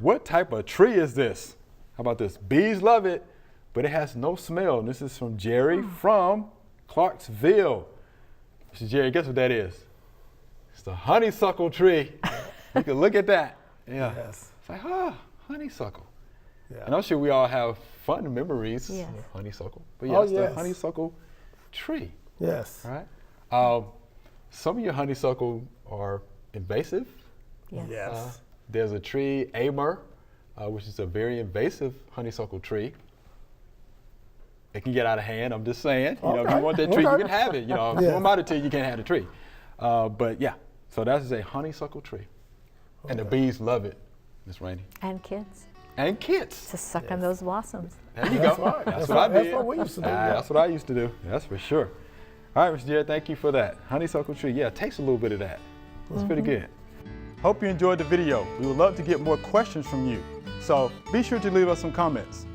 what type of tree is this? How about this? Bees love it, but it has no smell. And this is from Jerry from Clarksville. Mr. Jerry, guess what that is? It's the honeysuckle tree. You can look at that. Yeah. Yes. It's like, honeysuckle. Yeah. And I'm sure we all have fun memories of honeysuckle. But yeah, it's the honeysuckle tree. Yes. All right. Some of your honeysuckle are invasive. Yes. There's a tree, Amur, which is a very invasive honeysuckle tree. It can get out of hand, I'm just saying. You know, if you want that tree, you can have it. You know, if you want out tree, you can't have the tree. But yeah, so that is a honeysuckle tree. And the bees love it, Miss Rainey. And kids. And kids. To suck on those blossoms. There you go. That's what I did. That's what we used to do. That's what I used to do. That's for sure. All right, Mr. Jared, thank you for that. Honeysuckle tree, yeah, it takes a little bit of that. It's pretty good. Hope you enjoyed the video. We would love to get more questions from you. So be sure to leave us some comments.